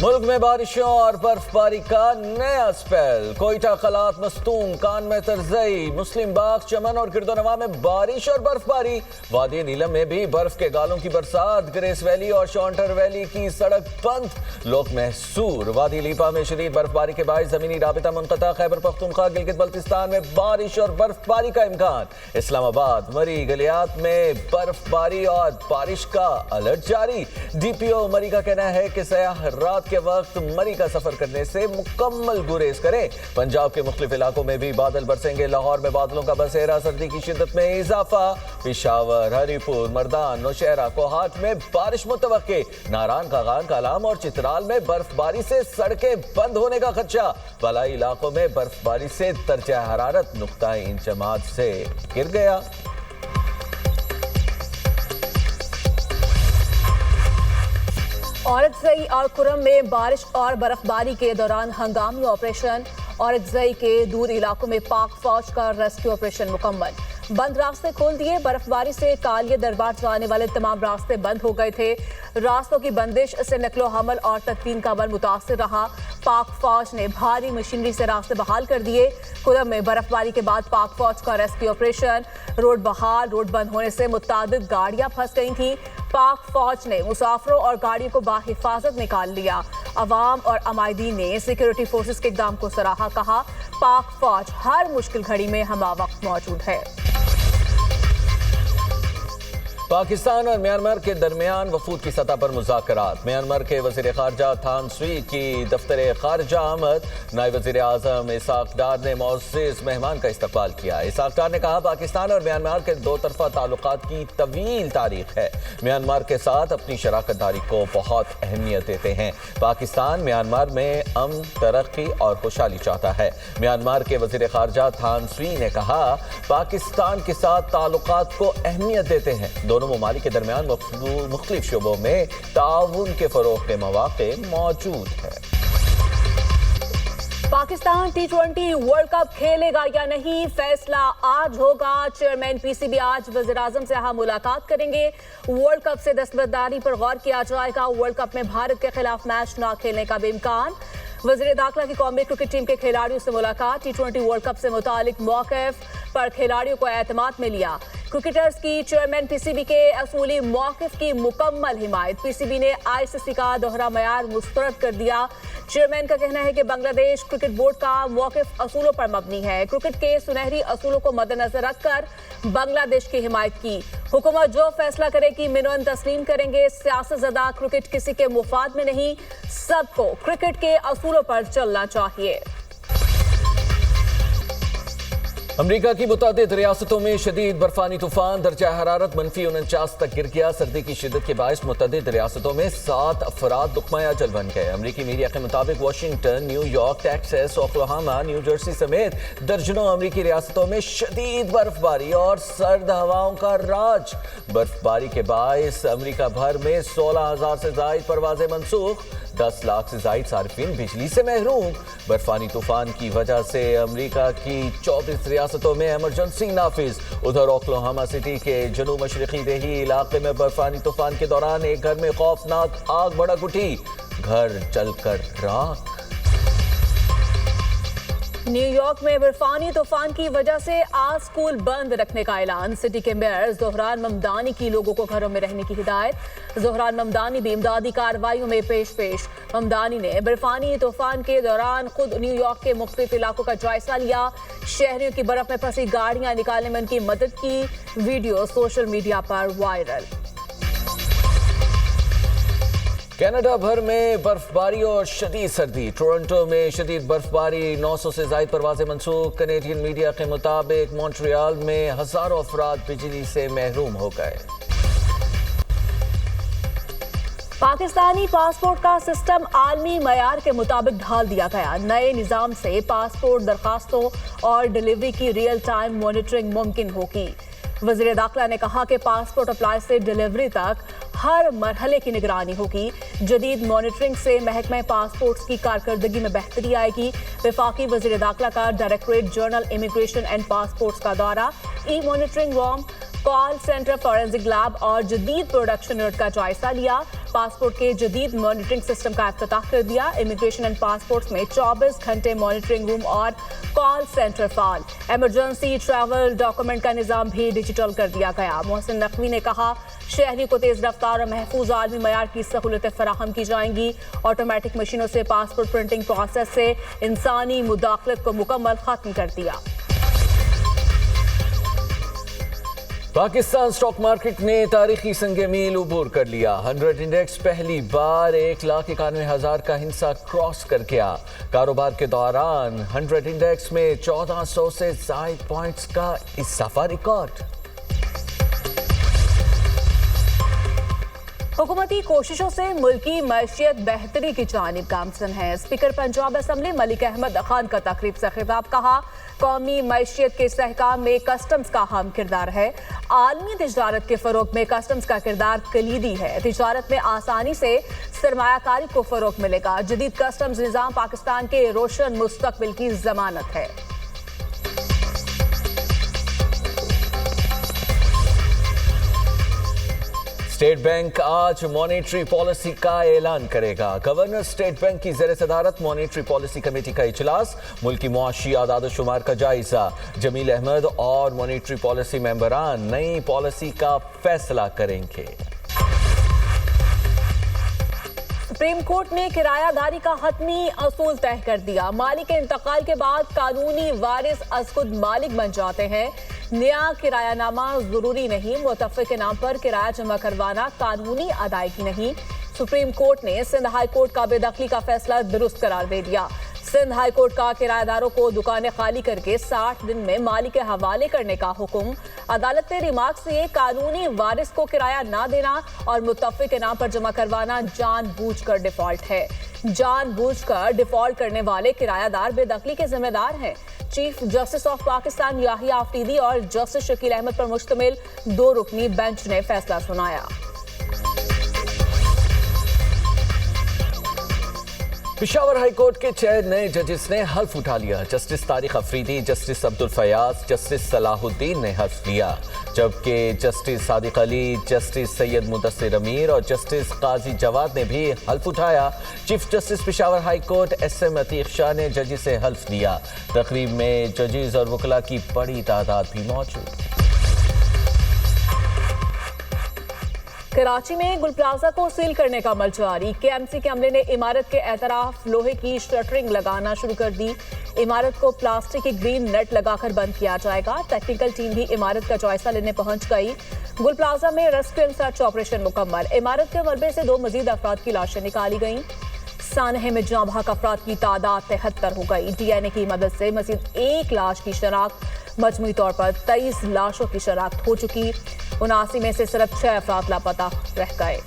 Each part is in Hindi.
मुल्क में बारिशों और बर्फबारी का नया स्पेल। कोयटा, खलात, मस्तूम, कान में तरजई, मुस्लिम बाग, चमन और गिरदोनवा में बारिश और बर्फबारी। वादी नीलम में भी बर्फ के गालों की बरसात। ग्रेस वैली और शॉन्टर वैली की सड़क बंद, लोग महसूर। वादी लीपा में शदीद बर्फबारी के बाद जमीनी राबिता मुनक़ता। खैबर पख्तूनख्वा, गिलगित बल्तिस्तान में बारिश और बर्फबारी का इम्कान। इस्लामाबाद, मरी, गलियात में बर्फबारी और बारिश का अलर्ट जारी। DPO मरी का कहना है कि सयाह रात के वक्त मरी का सफर करने से मुकम्मल गुरेज करें। पंजाब के मुख्तलिफ इलाकों में भी बादल बरसेंगे। लाहौर में बादलों का बसेरा, सर्दी की शिद्दत में इजाफा। पेशावर, हरीपुर, मर्दान, नौशहरा, कोहाट में बारिश मुतवक्के। नारान, कागान, कालाम और चित्राल में बर्फबारी से सड़कें बंद होने का खदशा। बलाई इलाकों में बर्फबारी से दर्जा हरारत नुक्ताए इंजमात से गिर गया। औरतजई और खुरम में बारिश और बर्फबारी के दौरान हंगामी ऑपरेशन। औरतजई के दूर इलाकों में पाक फौज का रेस्क्यू ऑपरेशन मुकम्मल। बंद रास्ते खोल दिए। बर्फबारी से कालिया दरबार जाने वाले तमाम रास्ते बंद हो गए थे। रास्तों की बंदिश से नकलो हमल और तदफीन का अमल मुतासिर रहा। पाक फौज ने भारी मशीनरी से रास्ते बहाल कर दिए। खुरम में बर्फबारी के बाद पाक फौज का रेस्क्यू ऑपरेशन। रोड बहाल। रोड बंद होने से मुतादिद गाड़ियां फंस गई थी। पाक फौज ने मुसाफिरों और गाड़ियों को बाहिफाजत निकाल लिया। अवाम और अमायदीन ने सिक्योरिटी फोर्सेस के इक़दाम को सराहा। कहा, पाक फौज हर मुश्किल घड़ी में हमावक्त मौजूद है। पाकिस्तान और म्यांमार के दरमियान वफूद की सतह पर मुज़ाकरात। म्यांमार के वज़ीर ख़ारजा थान स्वी की दफ्तर ख़ारजा आमद। नायब वज़ीर आज़म इसाक डार ने मुअज़्ज़िज़ मेहमान का इस्तकबाल किया। इसाक डार ने कहा, पाकिस्तान और म्यांमार के दो तरफ़ा ताल्लुकात की तवील तारीख है। म्यांमार के साथ अपनी शराकतदारी को बहुत अहमियत देते हैं। पाकिस्तान म्यांमार में अमन, तरक्की और खुशहाली चाहता है। म्यांमार के वज़ीर ख़ारजा थान स्वी ने कहा, पाकिस्तान के साथ ताल्लुकात को अहमियत देते हैं। दोनों ममालिक के दरमियान मुख्तलिफ शोबों में ताउन के फरोग के मौके मौजूद है। पाकिस्तान T20 वर्ल्ड कप खेलेगा या नहीं, फैसला आज होगा। चेयरमैन PCB आज वज़ीर आज़म से यहाँ मुलाकात करेंगे। वर्ल्ड कप से दस्तबरदारी पर गौर किया जाएगा। वर्ल्ड कप में भारत के खिलाफ मैच न खेलने का भी इम्कान। वज़ीर दाखिला की कौमी क्रिकेट टीम के खिलाड़ियों से मुलाकात। T20 वर्ल्ड कप से मुतालिक मौक़िफ़ पर खिलाड़ियों को एतमाद में लिया। क्रिकेटर्स की चेयरमैन PCB के असूली मौक़िफ़ की मुकम्मल हिमायत। PCB ने ICC का दोहरा मयार मुस्तरद कर दिया। चेयरमैन का कहना है कि बांग्लादेश क्रिकेट बोर्ड का मौक़िफ़ असूलों पर मबनी है। क्रिकेट के सुनहरी असूलों को मद्देनजर रखकर बांग्लादेश की हिमायत की। हुकूमत जो फैसला करेगी मिनोन तस्लीम करेंगे। सियासतज़दा क्रिकेट किसी के मुफाद में नहीं, सबको क्रिकेट के असूलों पर चलना चाहिए। अमरीका की मुतादिद रियासतों में शदीद बर्फानी तूफान। दर्जा हरारत -49 तक गिर गया। सर्दी की शिद्दत के बायस मुतादिद रियासतों में 7 अफराद दुखमय अजल बन गए। अमरीकी मीडिया के मुताबिक Washington, New York, Texas, Oklahoma, new Jersey समेत दर्जनों अमरीकी रियासतों में शदीद बर्फबारी और सर्द हवाओं का राज। बर्फबारी के बायस अमरीका भर में 16,000 से ज़ायद परवाजें मनसूख। 10 लाख से ज़ायद सार्फिन बिजली से महरूम। बर्फानी तूफान की वजह से अमरीका की 34 रियासतों में इमरजेंसी नाफिज। उधर ओक्लाहोमा सिटी के जनूब मशरकी देही इलाके में बर्फानी तूफान के दौरान एक घर में खौफनाक आग भड़क उठी, घर जलकर राख। न्यूयॉर्क में बर्फानी तूफान की वजह से आज स्कूल बंद रखने का ऐलान। सिटी के मेयर ज़ोहरान ममदानी की लोगों को घरों में रहने की हिदायत। ज़ोहरान ममदानी भी इमदादी कार्रवाइयों में पेश। ममदानी ने बर्फानी तूफान के दौरान खुद न्यूयॉर्क के मुख्तलिफ इलाकों का जायजा लिया। शहरियों की बर्फ में फंसी गाड़ियां निकालने में उनकी मदद की। वीडियो सोशल मीडिया पर वायरल। कनाडा भर में बर्फबारी और शदीद सर्दी। टोरंटो में शदीद बर्फबारी, 900 से ज़ायद परवाजें मनसूख। कनेडियन मीडिया के मुताबिक मॉन्ट्रियल में हजारों अफराद बिजली से महरूम हो गए। पाकिस्तानी पासपोर्ट का सिस्टम आलमी मयार के मुताबिक ढाल दिया गया। नए निज़ाम से पासपोर्ट दरखास्तों और डिलीवरी की रियल टाइम मॉनिटरिंग मुमकिन होगी। वज़ीर दाखिला ने कहा कि पासपोर्ट अप्लाई से डिलीवरी तक हर मरहले की निगरानी होगी। जदीद मॉनिटरिंग से महकमा पासपोर्ट्स की कारकर्दगी में बेहतरी आएगी। वफाकी वज़ीर दाखिला का directorate general immigration and passports का दौरा, E monitoring room, call centre, forensic lab और जदीद प्रोडक्शन यूनिट का जायजा लिया। पासपोर्ट के जदीद मॉनिटरिंग सिस्टम का इफ्तिताह कर दिया। इमिग्रेशन एंड पासपोर्ट्स में 24 घंटे मॉनिटरिंग रूम और कॉल सेंटर फाल। इमरजेंसी ट्रैवल डॉक्यूमेंट का निजाम भी डिजिटल कर दिया गया। मोहसिन नकवी ने कहा, शहरी को तेज रफ्तार और महफूज आलमी मयार की सहूलतें फराहम की जाएंगी। ऑटोमेटिक मशीनों से पासपोर्ट प्रिंटिंग प्रोसेस से इंसानी मुदाखलत को मुकम्मल खत्म कर दिया। पाकिस्तान स्टॉक मार्केट ने तारीखी संगे मील उबूर कर लिया। 100 इंडेक्स पहली बार 1,91,000 का हिस्सा क्रॉस कर गया। कारोबार के दौरान 100 इंडेक्स में 1400 से ज्यादा पॉइंट्स का इजाफा रिकॉर्ड। हुकूमती कोशिशों से मुल्की मैशियत बेहतरी की जानिब गामजन है। स्पीकर पंजाब असम्बली मलिक अहमद खान का तकरीब से खिताब। कहा, कौमी मैशियत के इस्तेहकाम में कस्टम्स का अहम किरदार है। आलमी तिजारत के फरोग में कस्टम्स का किरदार कलीदी है। तिजारत में आसानी से सरमायाकारी को फरोग मिलेगा। जदीद कस्टम्स निज़ाम पाकिस्तान के रोशन मुस्तकबिल की जमानत है। स्टेट बैंक आज मॉनेटरी पॉलिसी का ऐलान करेगा। गवर्नर स्टेट बैंक की ज़ेर सदारत मॉनेटरी पॉलिसी कमेटी का इजलास। मुल्की मुआशी आदाद शुमार का जायजा। जमील अहमद और मॉनेटरी पॉलिसी मेंबरान नई पॉलिसी का फैसला करेंगे। सुप्रीम कोर्ट ने किरायादारी का हतमी असूल तय कर दिया। मालिक के इंतकाल के बाद कानूनी वारिस अज़खुद मालिक बन जाते हैं। नया किरायानामा जरूरी नहीं। मुतफ़्फ़िक़ के नाम पर किराया जमा करवाना कानूनी अदायगी नहीं। सुप्रीम कोर्ट ने सिंध हाई कोर्ट का बेदखली का फैसला दुरुस्त करार दे दिया। सिंध हाई कोर्ट का किराएदारों को दुकानें खाली करके 60 दिन में मालिक के हवाले करने का हुक्म। अदालत ने रिमार्क्स दिए, कानूनी वारिस को किराया ना देना और मुतफ़्फ़िक़ के नाम पर जमा करवाना जानबूझकर डिफॉल्ट है। जानबूझकर डिफॉल्ट करने वाले किरायादार बेदखली के जिम्मेदार हैं। Chief justice of Pakistan Yahya Afridi और जस्टिस शकील अहमद पर मुश्तमिल 2 रुकनी बेंच ने फैसला सुनाया। पेशावर हाई कोर्ट के 6 नए जजेस ने हल्फ उठा लिया। Justice Tariq Afridi, justice Abdul Fayyaz, justice Salahuddin ने हल्फ लिया, जबकि जस्टिस सादिक अली, जस्टिस सैयद मुदस्सिर अमीर और जस्टिस काजी जवाद ने भी हल्फ उठाया। Chief justice Peshawar high court SM Ateeq Shah ने जजेस से हल्फ लिया। तकरीब में जजेस और वकला की बड़ी तादाद भी मौजूद। कराची में गुल प्लाजा को सील करने का अमल जारी। KMC के अमले ने इमारत के एतराफ लोहे की शटरिंग लगाना शुरू कर दी। इमारत को प्लास्टिक की ग्रीन नेट लगाकर बंद किया जाएगा। टेक्निकल टीम भी इमारत का जायजा लेने पहुंच गई। गुल प्लाजा में रेस्क्यू एंड सर्च ऑपरेशन मुकम्मल। इमारत के मलबे से 2 मजीद अफराद की लाशें निकाली गईं। सानहे में जाँ बहक अफराद की तादाद 73 हो गई। DNA की मदद से मजीद 1 लाश की शनाख्त, मजमूई तौर पर 23 लाशों की शनाख्त हो चुकी। 79 में से सिर्फ 6 अफराद लापता रह गए।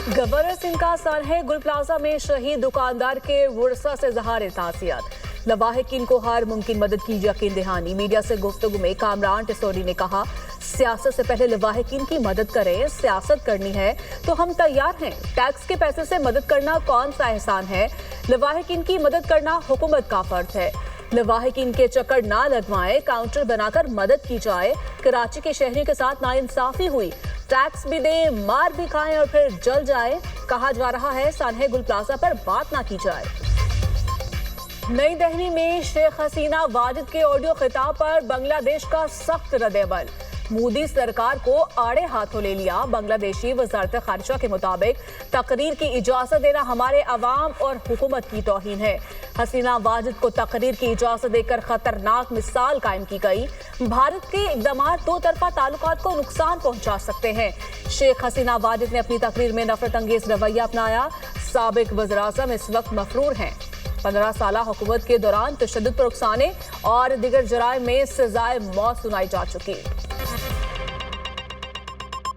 गवर्नर सिंह का सानहे गुल प्लाजा में शहीद दुकानदार के वर्सा से ज़हार ताज़ियत। लवाहिकीन को हर मुमकिन मदद की यकीन दहानी। मीडिया से गुफ्तगू में कामरान टिसोरी ने कहा, सियासत से पहले लवाहिकीन की मदद करें। सियासत करनी है तो हम तैयार हैं। टैक्स के पैसे से मदद करना कौन सा एहसान है? लवाहिकीन की मदद करना हुकूमत का फर्ज है। लवाहिकीन के चक्कर ना लगवाएं, काउंटर बनाकर मदद की जाए। कराची के शहरियों के साथ नाइंसाफी हुई। टैक्स भी दें, मार भी खाएं और फिर जल जाए। कहा जा रहा है सानहे गुल प्लाजा पर बात ना की जाए। नई दिल्ली में शेख हसीना वाजिद के ऑडियो खिताब पर बांग्लादेश का सख्त रद्द-ए-अमल। मोदी सरकार को आड़े हाथों ले लिया। बांग्लादेशी वजारत खारिजा के मुताबिक तकरीर की इजाजत देना हमारे अवाम और हुकूमत की तौहीन है। हसीना वाजिद को तकरीर की इजाजत देकर खतरनाक मिसाल कायम की गई। भारत के इक़दाम 2 तरफा ताल्लुकात को नुकसान पहुंचा सकते हैं। शेख हसीना वाजिद ने अपनी तकरीर में नफरत अंगेज रवैया अपनाया। साबिक वज़ीर-ए-आज़म इस वक्त मफरूर हैं। 15 साला हुकूमत के दौरान तशद्दुद पर उकसाने और दीगर जराइम में सजाए मौत सुनाई जा चुकी।